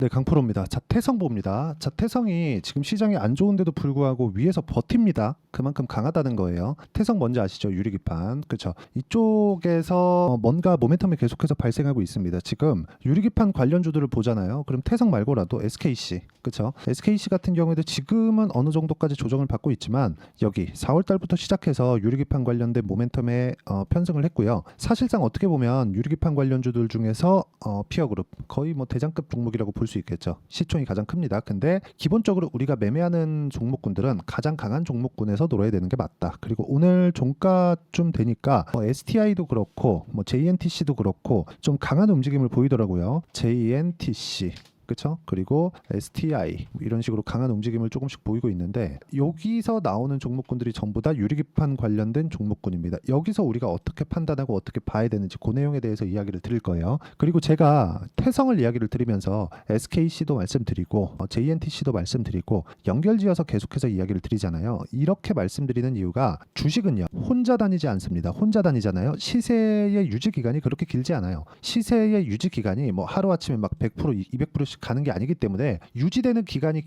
네, 강프로입니다. 자, 태성 봅니다. 자, 태성이 지금 시장이 안 좋은데도 불구하고 위에서 버팁니다. 그만큼 강하다는 거예요. 태성 뭔지 아시죠? 유리기판. 그렇죠? 이쪽에서 뭔가 모멘텀이 계속해서 발생하고 있습니다. 지금 유리기판 관련주들을 보잖아요. 그럼 태성 말고라도 SKC, 그렇죠? SKC 같은 경우에도 지금은 어느 정도까지 조정을 받고 있지만 여기 4월 달부터 시작해서 유리기판 관련된 모멘텀에 편승을 했고요. 사실상 어떻게 보면 유리기판 관련주들 중에서 피어그룹 거의 뭐 대장급 종목이라고 볼 수 있겠죠. 시총이 가장 큽니다. 근데 기본적으로 우리가 매매하는 종목군들은 가장 강한 종목군에서 놀아야 되는 게 맞다. 그리고 오늘 종가쯤 되니까 STI도 그렇고 뭐 JNTC도 그렇고 좀 강한 움직임을 보이더라고요. JNTC 그렇죠? 그리고 STI 이런 식으로 강한 움직임을 조금씩 보이고 있는데 여기서 나오는 종목군들이 전부 다 유리기판 관련된 종목군입니다. 여기서 우리가 어떻게 판단하고 어떻게 봐야 되는지 그 내용에 대해서 이야기를 드릴 거예요. 그리고 제가 태성을 이야기를 드리면서 SKC도 말씀드리고 JNTC도 말씀드리고 연결지어서 계속해서 이야기를 드리잖아요. 이렇게 말씀드리는 이유가 주식은요. 혼자 다니지 않습니다. 혼자 다니잖아요. 시세의 유지 기간이 그렇게 길지 않아요. 시세의 유지 기간이 뭐 하루아침에 막 100%, 200%씩 가는 게 아니기 때문에 유지되는 기간이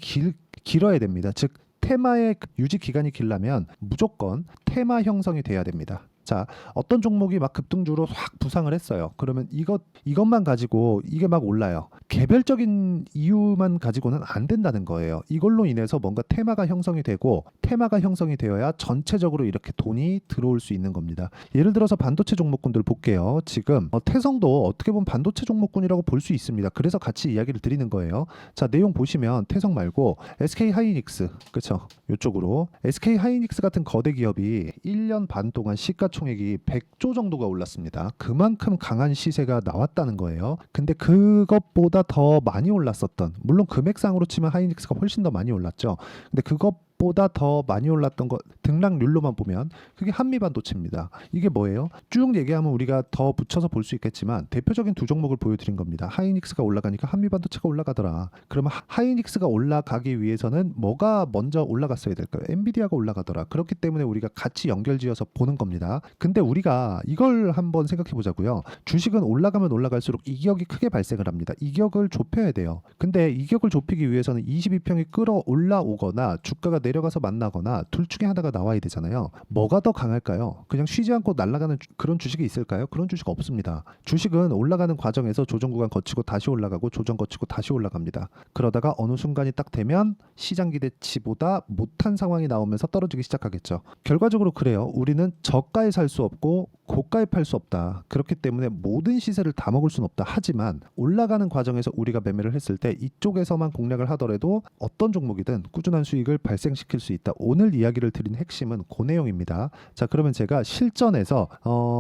길어야 됩니다. 즉 테마의 유지 기간이 길려면 무조건 테마 형성이 돼야 됩니다. 자, 어떤 종목이 막 급등주로 확 부상을 했어요. 그러면 이것만 가지고 이게 막 올라요. 개별적인 이유만 가지고는 안 된다는 거예요. 이걸로 인해서 뭔가 테마가 형성이 되고 테마가 형성이 되어야 전체적으로 이렇게 돈이 들어올 수 있는 겁니다. 예를 들어서 반도체 종목군들 볼게요. 지금 태성도 어떻게 보면 반도체 종목군이라고 볼 수 있습니다. 그래서 같이 이야기를 드리는 거예요. 자, 내용 보시면 태성 말고 SK 하이닉스, 그렇죠? 이쪽으로 SK 하이닉스 같은 거대 기업이 1년 반 동안 시가총액이 100조 정도가 올랐습니다. 그만큼 강한 시세가 나왔다는 거예요. 근데 그것보다 더 많이 올랐었던, 물론 금액상으로 치면 하이닉스가 훨씬 더 많이 올랐죠. 근데 그것보다 더 많이 올랐던 거 등락률로만 보면 그게 한미반도체입니다. 이게 뭐예요? 쭉 얘기하면 우리가 더 붙여서 볼 수 있겠지만 대표적인 두 종목을 보여드린 겁니다. 하이닉스가 올라가니까 한미반도체가 올라가더라. 그러면 하이닉스가 올라가기 위해서는 뭐가 먼저 올라갔어야 될까요? 엔비디아가 올라가더라. 그렇기 때문에 우리가 같이 연결지어서 보는 겁니다. 근데 우리가 이걸 한번 생각해 보자고요. 주식은 올라가면 올라갈수록 이격이 크게 발생을 합니다. 이격을 좁혀야 돼요. 근데 이격을 좁히기 위해서는 22평이 끌어올라오거나 주가가 내려가서 만나거나 둘 중에 하나가 나와야 되잖아요. 뭐가 더 강할까요? 그냥 쉬지 않고 날아가는 그런 주식이 있을까요? 그런 주식 없습니다. 주식은 올라가는 과정에서 조정 구간 거치고 다시 올라가고 조정 거치고 다시 올라갑니다. 그러다가 어느 순간이 딱 되면 시장 기대치보다 못한 상황이 나오면서 떨어지기 시작하겠죠. 결과적으로 그래요. 우리는 저가에 살 수 없고 고가에 팔 수 없다. 그렇기 때문에 모든 시세를 다 먹을 수는 없다. 하지만 올라가는 과정에서 우리가 매매를 했을 때 이쪽에서만 공략을 하더라도 어떤 종목이든 꾸준한 수익을 발생시킬 수 있다. 오늘 이야기를 드린 핵심은 그 내용입니다. 자, 그러면 제가 실전에서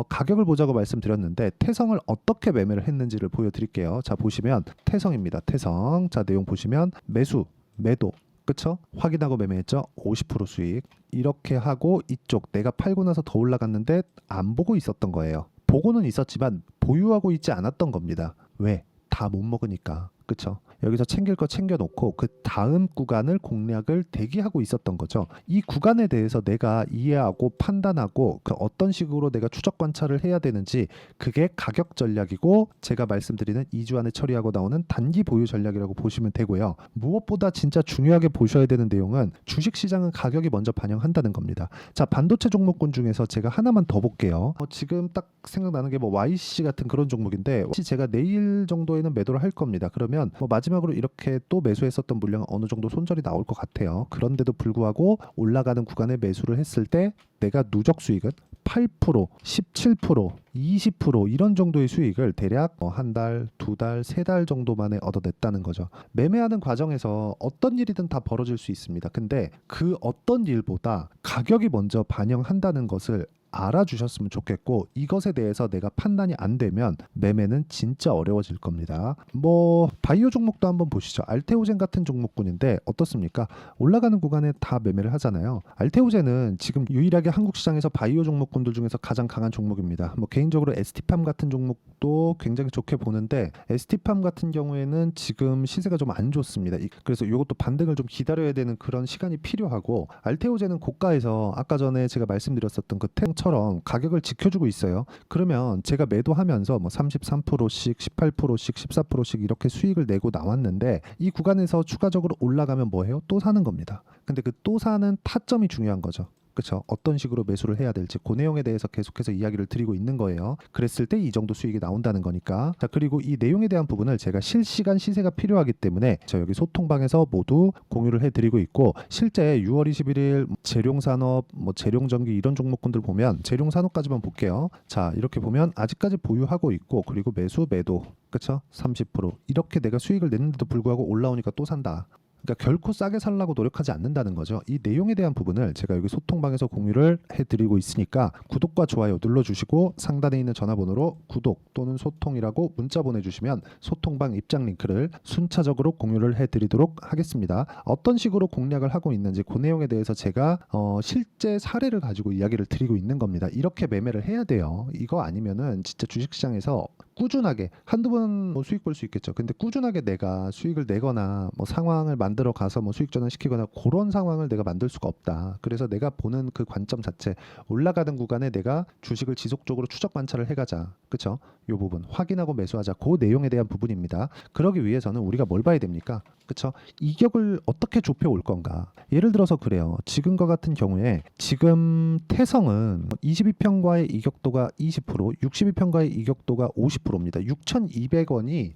가격을 보자고 말씀드렸는데 태성을 어떻게 매매를 했는지를 보여드릴게요. 자, 보시면 태성입니다. 태성. 자, 내용 보시면 매수, 매도. 그쵸? 확인하고 매매했죠? 50% 수익. 이렇게 하고 이쪽 내가 팔고 나서 더 올라갔는데 안 보고 있었던 거예요. 보고는 있었지만 보유하고 있지 않았던 겁니다. 왜? 다 못 먹으니까. 그쵸? 여기서 챙길 거 챙겨놓고 그 다음 구간을 공략을 대기하고 있었던 거죠. 이 구간에 대해서 내가 이해하고 판단하고 그 어떤 식으로 내가 추적 관찰을 해야 되는지 그게 가격 전략이고 제가 말씀드리는 2주 안에 처리하고 나오는 단기 보유 전략이라고 보시면 되고요. 무엇보다 진짜 중요하게 보셔야 되는 내용은 주식시장은 가격이 먼저 반영한다는 겁니다. 자, 반도체 종목군 중에서 제가 하나만 더 볼게요. 지금 딱 생각나는 게 뭐 YC 같은 그런 종목인데 혹시 제가 내일 정도에는 매도를 할 겁니다. 그러면 뭐 마지막으로 이렇게 또 매수했었던 물량은 어느 정도 손절이 나올 것 같아요. 그런데도 불구하고 올라가는 구간에 매수를 했을 때 내가 누적 수익은 8%, 17%, 20% 이런 정도의 수익을 대략 한 달, 두 달, 세 달 정도 만에 얻어냈다는 거죠. 매매하는 과정에서 어떤 일이든 다 벌어질 수 있습니다. 근데 그 어떤 일보다 가격이 먼저 반영한다는 것을 알아주셨으면 좋겠고 이것에 대해서 내가 판단이 안 되면 매매는 진짜 어려워질 겁니다. 뭐 바이오 종목도 한번 보시죠. 알테오젠 같은 종목군인데 어떻습니까? 올라가는 구간에 다 매매를 하잖아요. 알테오젠은 지금 유일하게 한국 시장에서 바이오 종목군들 중에서 가장 강한 종목입니다. 뭐 개인적으로 ST팜 같은 종목도 굉장히 좋게 보는데 ST팜 같은 경우에는 지금 시세가 좀 안 좋습니다. 그래서 이것도 반등을 좀 기다려야 되는 그런 시간이 필요하고 알테오젠은 고가에서 아까 전에 제가 말씀드렸었던 그 것처럼 가격을 지켜주고 있어요. 그러면 제가 매도하면서 뭐 33%씩 18%씩 14%씩 이렇게 수익을 내고 나왔는데 이 구간에서 추가적으로 올라가면 뭐해요? 또 사는 겁니다. 근데 그 또 사는 타점이 중요한 거죠. 그렇죠. 어떤 식으로 매수를 해야 될지 그 내용에 대해서 계속해서 이야기를 드리고 있는 거예요. 그랬을 때 이 정도 수익이 나온다는 거니까. 자, 그리고 이 내용에 대한 부분을 제가 실시간 시세가 필요하기 때문에 저 여기 소통방에서 모두 공유를 해드리고 있고, 실제 6월 21일 재룡산업, 뭐 재룡전기 이런 종목군들 보면 재룡산업까지만 볼게요. 자, 이렇게 보면 아직까지 보유하고 있고, 그리고 매수 매도, 그렇죠? 30% 이렇게 내가 수익을 냈는데도 불구하고 올라오니까 또 산다. 그러니까 결코 싸게 살라고 노력하지 않는다는 거죠. 이 내용에 대한 부분을 제가 여기 소통방에서 공유를 해드리고 있으니까 구독과 좋아요 눌러주시고 상단에 있는 전화번호로 구독 또는 소통이라고 문자 보내주시면 소통방 입장 링크를 순차적으로 공유를 해드리도록 하겠습니다. 어떤 식으로 공략을 하고 있는지 그 내용에 대해서 제가 실제 사례를 가지고 이야기를 드리고 있는 겁니다. 이렇게 매매를 해야 돼요. 이거 아니면은 진짜 주식시장에서 꾸준하게 한두 번 뭐 수익 볼 수 있겠죠. 근데 꾸준하게 내가 수익을 내거나 뭐 상황을 만들어 가서 뭐 수익 전환시키거나 그런 상황을 내가 만들 수가 없다. 그래서 내가 보는 그 관점 자체, 올라가는 구간에 내가 주식을 지속적으로 추적 관찰을 해가자. 그렇죠? 이 부분 확인하고 매수하자. 그 내용에 대한 부분입니다. 그러기 위해서는 우리가 뭘 봐야 됩니까? 그렇죠? 이격을 어떻게 좁혀 올 건가? 예를 들어서 그래요. 지금과 같은 경우에 지금 태성은 22평과의 이격도가 20%, 62평과의 이격도가 50%입니다. 6,200원이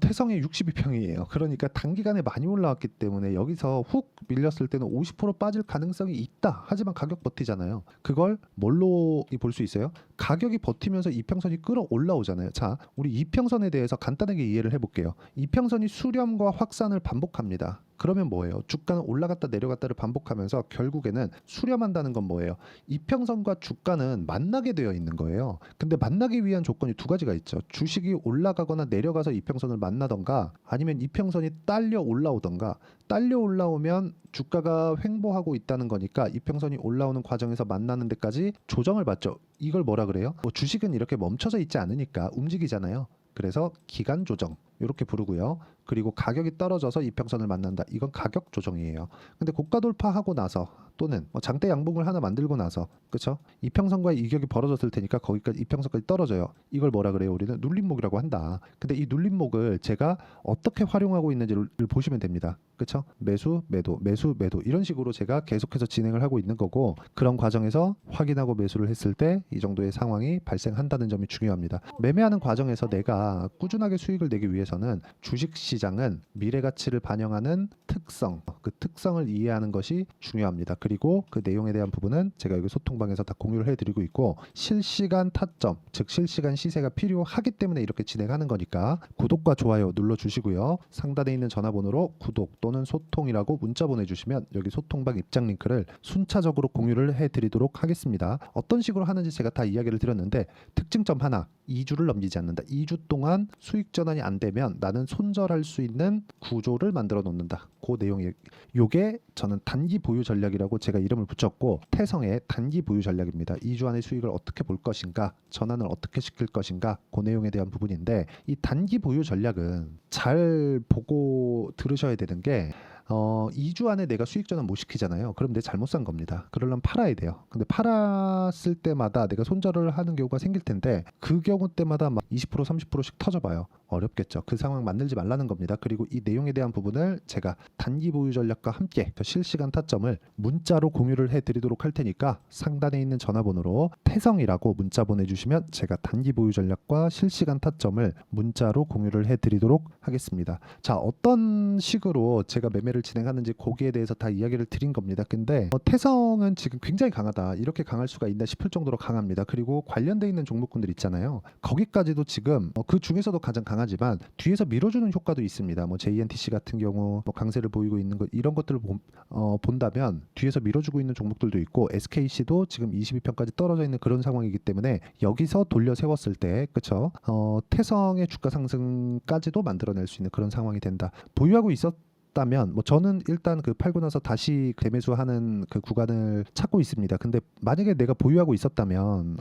태성이 62평이에요. 그러니까 단기간에 많이 올라왔기 때문에 여기서 훅 밀렸을 때는 50% 빠질 가능성이 있다. 하지만 가격 버티잖아요. 그걸 뭘로 볼 수 있어요? 가격이 버티면서 이평선이 끌어올라오잖아요. 자, 우리 이평선에 대해서 간단하게 이해를 해볼게요. 이평선이 수렴과 확산을 반복합니다. 그러면 뭐예요? 주가는 올라갔다 내려갔다를 반복하면서 결국에는 수렴한다는 건 뭐예요? 이평선과 주가는 만나게 되어 있는 거예요. 근데 만나기 위한 조건이 두 가지가 있죠. 주식이 올라가거나 내려가서 이평선을 만나던가, 아니면 이평선이 딸려 올라오던가. 딸려 올라오면 주가가 횡보하고 있다는 거니까 이평선이 올라오는 과정에서 만나는 데까지 조정을 받죠. 이걸 뭐라 그래요? 뭐 주식은 이렇게 멈춰져 있지 않으니까 움직이잖아요. 그래서 기간 조정 이렇게 부르고요. 그리고 가격이 떨어져서 이평선을 만난다. 이건 가격 조정이에요. 근데 고가 돌파하고 나서 또는 장대 양봉을 하나 만들고 나서, 그렇죠? 이평선과의 이격이 벌어졌을 테니까 거기까지 이평선까지 떨어져요. 이걸 뭐라 그래요? 우리는 눌림목이라고 한다. 근데 이 눌림목을 제가 어떻게 활용하고 있는지를 보시면 됩니다. 그렇죠? 매수, 매도, 매수, 매도 이런 식으로 제가 계속해서 진행을 하고 있는 거고, 그런 과정에서 확인하고 매수를 했을 때 이 정도의 상황이 발생한다는 점이 중요합니다. 매매하는 과정에서 내가 꾸준하게 수익을 내기 위해서는 주식 시장은 미래 가치를 반영하는 특성, 그 특성을 이해하는 것이 중요합니다. 그리고 그 내용에 대한 부분은 제가 여기 소통방에서 다 공유를 해드리고 있고, 실시간 타점, 즉 실시간 시세가 필요하기 때문에 이렇게 진행하는 거니까 구독과 좋아요 눌러주시고요. 상단에 있는 전화번호로 구독 또는 소통이라고 문자 보내주시면 여기 소통방 입장 링크를 순차적으로 공유를 해드리도록 하겠습니다. 어떤 식으로 하는지 제가 다 이야기를 드렸는데, 특징점 하나, 2주를 넘기지 않는다. 2주 동안 수익 전환이 안 되면 나는 손절할 수 있는 구조를 만들어 놓는다. 그 내용이, 요게 저는 단기 보유 전략이라고 제가 이름을 붙였고, 태성의 단기 보유 전략입니다. 2주 안에 수익을 어떻게 볼 것인가, 전환을 어떻게 시킬 것인가, 그 내용에 대한 부분인데, 이 단기 보유 전략은 잘 보고 들으셔야 되는 게, 2주 안에 내가 수익 전환 못 시키잖아요. 그럼 내가 잘못 산 겁니다. 그러려면 팔아야 돼요. 근데 팔았을 때마다 내가 손절을 하는 경우가 생길 텐데, 그 경우 때마다 막 20% 30%씩 터져봐요. 어렵겠죠. 그 상황 만들지 말라는 겁니다. 그리고 이 내용에 대한 부분을 제가 단기 보유 전략과 함께 실시간 타점을 문자로 공유를 해드리도록 할 테니까 상단에 있는 전화번호로 태성이라고 문자 보내주시면 제가 단기 보유 전략과 실시간 타점을 문자로 공유를 해드리도록 하겠습니다. 자, 어떤 식으로 제가 매매를 진행하는지 거기에 대해서 다 이야기를 드린 겁니다. 근데 태성은 지금 굉장히 강하다, 이렇게 강할 수가 있나 싶을 정도로 강합니다. 그리고 관련돼 있는 종목군들 있잖아요. 거기까지도 지금 그 중에서도 가장 강하지만 뒤에서 밀어주는 효과도 있습니다. 뭐 JNTC 같은 경우 뭐 강세를 보이고 있는 것, 이런 것들을 본다면 뒤에서 밀어주고 있는 종목들도 있고, SKC도 지금 22평까지 떨어져 있는 그런 상황이기 때문에 여기서 돌려 세웠을 때, 그렇죠? 태성의 주가 상승까지도 만들어낼 수 있는 그런 상황이 된다. 보유하고 있었다면 뭐 저는 일단 그 팔고 나서 다시 대매수하는 그 구간을 찾고 있습니다. 근데 만약에 내가 보유하고 있었다면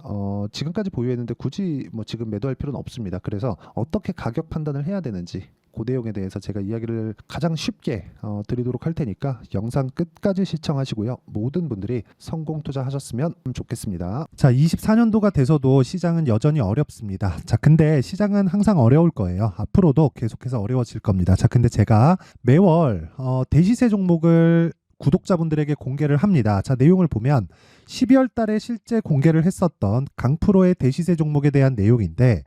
지금까지 보유했는데 굳이 뭐 지금 매도할 필요는 없습니다. 그래서 어떻게 가격 판단을 해야 되는지, 그 내용에 대해서 제가 이야기를 가장 쉽게 드리도록 할 테니까 영상 끝까지 시청하시고요. 모든 분들이 성공 투자하셨으면 좋겠습니다. 자, 24년도가 돼서도 시장은 여전히 어렵습니다. 자, 근데 시장은 항상 어려울 거예요. 앞으로도 계속해서 어려워질 겁니다. 자, 근데 제가 매월 대시세 종목을 구독자분들에게 공개를 합니다. 자, 내용을 보면 12월 달에 실제 공개를 했었던 강프로의 대시세 종목에 대한 내용인데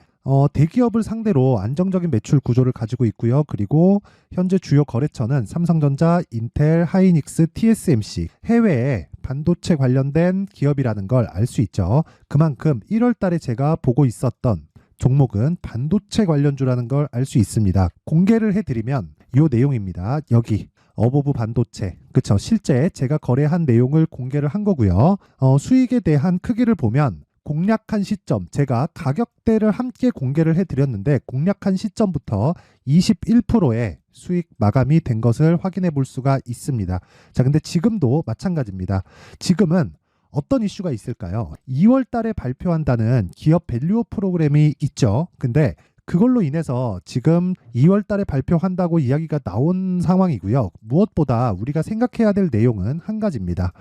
대기업을 상대로 안정적인 매출 구조를 가지고 있고요. 그리고 현재 주요 거래처는 삼성전자, 인텔, 하이닉스, TSMC, 해외에 반도체 관련된 기업이라는 걸 알 수 있죠. 그만큼 1월 달에 제가 보고 있었던 종목은 반도체 관련주라는 걸 알 수 있습니다. 공개를 해드리면 이 내용입니다. 여기 어보브 반도체, 그쵸? 실제 제가 거래한 내용을 공개를 한 거고요. 수익에 대한 크기를 보면 공략한 시점, 제가 가격대를 함께 공개를 해드렸는데 공략한 시점부터 21%의 수익 마감이 된 것을 확인해 볼 수가 있습니다. 자, 근데 지금도 마찬가지입니다. 지금은 어떤 이슈가 있을까요? 2월 달에 발표한다는 기업 밸류업 프로그램이 있죠. 근데 그걸로 인해서 지금 2월 달에 발표한다고 이야기가 나온 상황이고요. 무엇보다 우리가 생각해야 될 내용은 한 가지입니다.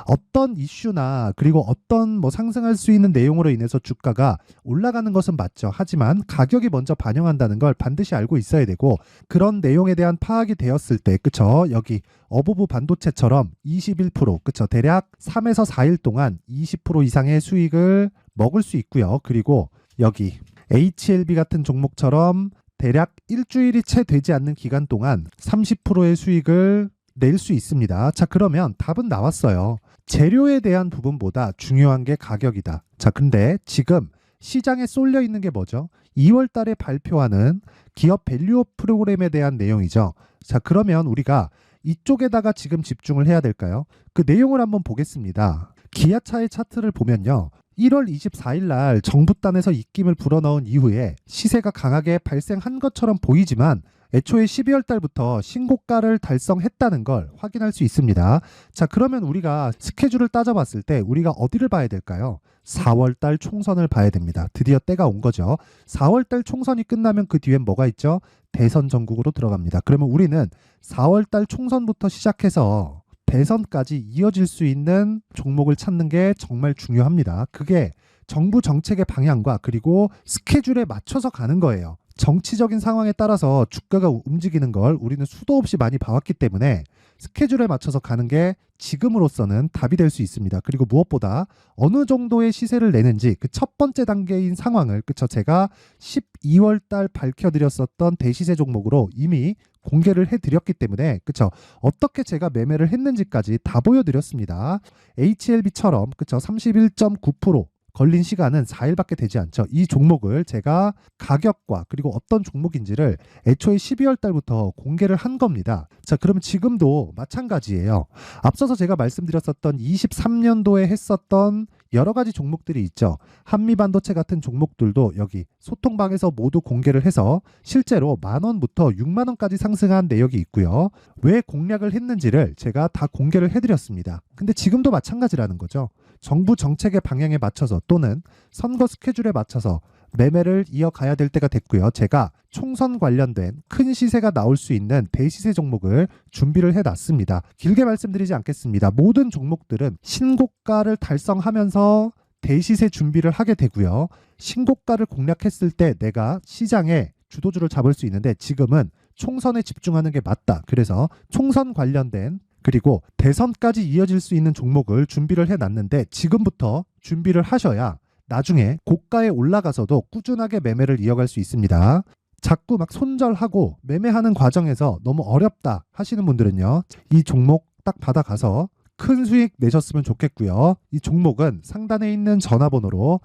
어떤 이슈나 그리고 어떤 상승할 수 있는 내용으로 인해서 주가가 올라가는 것은 맞죠. 하지만 가격이 먼저 반영한다는 걸 반드시 알고 있어야 되고, 그런 내용에 대한 파악이 되었을 때, 그쵸? 여기 어보브 반도체처럼 21%, 그쵸? 대략 3에서 4일 동안 20% 이상의 수익을 먹을 수 있고요. 그리고 여기 HLB 같은 종목처럼 대략 일주일이 채 되지 않는 기간 동안 30%의 수익을 낼 수 있습니다. 자, 그러면 답은 나왔어요. 재료에 대한 부분보다 중요한 게 가격이다. 자, 근데 지금 시장에 쏠려 있는 게 뭐죠? 2월 달에 발표하는 기업 밸류업 프로그램에 대한 내용이죠. 자, 그러면 우리가 이쪽에다가 지금 집중을 해야 될까요? 그 내용을 한번 보겠습니다. 기아차의 차트를 보면요. 1월 24일 날 정부단에서 입김을 불어넣은 이후에 시세가 강하게 발생한 것처럼 보이지만 애초에 12월 달부터 신고가를 달성했다는 걸 확인할 수 있습니다. 자, 그러면 우리가 스케줄을 따져봤을 때 우리가 어디를 봐야 될까요? 4월 달 총선을 봐야 됩니다. 드디어 때가 온 거죠. 4월 달 총선이 끝나면 그 뒤엔 뭐가 있죠? 대선 전국으로 들어갑니다. 그러면 우리는 4월 달 총선부터 시작해서 대선까지 이어질 수 있는 종목을 찾는 게 정말 중요합니다. 그게 정부 정책의 방향과 그리고 스케줄에 맞춰서 가는 거예요. 정치적인 상황에 따라서 주가가 움직이는 걸 우리는 수도 없이 많이 봐왔기 때문에 스케줄에 맞춰서 가는 게 지금으로서는 답이 될 수 있습니다. 그리고 무엇보다 어느 정도의 시세를 내는지 그 첫 번째 단계인 상황을, 그쵸? 제가 12월 달 밝혀드렸었던 대시세 종목으로 이미 공개를 해드렸기 때문에, 그쵸? 어떻게 제가 매매를 했는지까지 다 보여드렸습니다. HLB처럼, 그쵸? 31.9% 걸린 시간은 4일밖에 되지 않죠. 이 종목을 제가 가격과 그리고 어떤 종목인지를 애초에 12월 달부터 공개를 한 겁니다. 자, 그럼 지금도 마찬가지예요. 앞서서 제가 말씀드렸었던 23년도에 했었던 여러 가지 종목들이 있죠. 한미반도체 같은 종목들도 여기 소통방에서 모두 공개를 해서 실제로 10,000원부터 60,000원까지 상승한 내역이 있고요. 왜 공략을 했는지를 제가 다 공개를 해드렸습니다. 근데 지금도 마찬가지라는 거죠. 정부 정책의 방향에 맞춰서 또는 선거 스케줄에 맞춰서 매매를 이어가야 될 때가 됐고요. 제가 총선 관련된 큰 시세가 나올 수 있는 대시세 종목을 준비를 해놨습니다. 길게 말씀드리지 않겠습니다. 모든 종목들은 신고가를 달성하면서 대시세 준비를 하게 되고요. 신고가를 공략했을 때 내가 시장에 주도주를 잡을 수 있는데 지금은 총선에 집중하는 게 맞다. 그래서 총선 관련된 그리고 대선까지 이어질 수 있는 종목을 준비를 해놨는데 지금부터 준비를 하셔야 나중에 고가에 올라가서도 꾸준하게 매매를 이어갈 수 있습니다. 자꾸 막 손절하고 매매하는 과정에서 너무 어렵다 하시는 분들은요. 이 종목 딱 받아가서 큰 수익 내셨으면 좋겠고요. 이 종목은 상단에 있는 전화번호로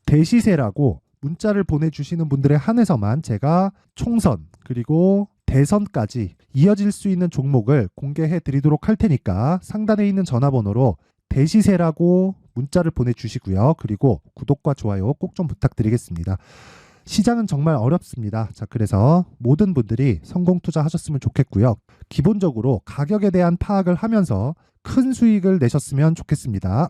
대시세라고 문자를 보내주시는 분들에 한해서만 제가 총선 그리고 대선까지 이어질 수 있는 종목을 공개해 드리도록 할 테니까 상단에 있는 전화번호로 대시세라고 문자를 보내주시고요. 그리고 구독과 좋아요 꼭 좀 부탁드리겠습니다. 시장은 정말 어렵습니다. 자, 그래서 모든 분들이 성공 투자하셨으면 좋겠고요. 기본적으로 가격에 대한 파악을 하면서 큰 수익을 내셨으면 좋겠습니다.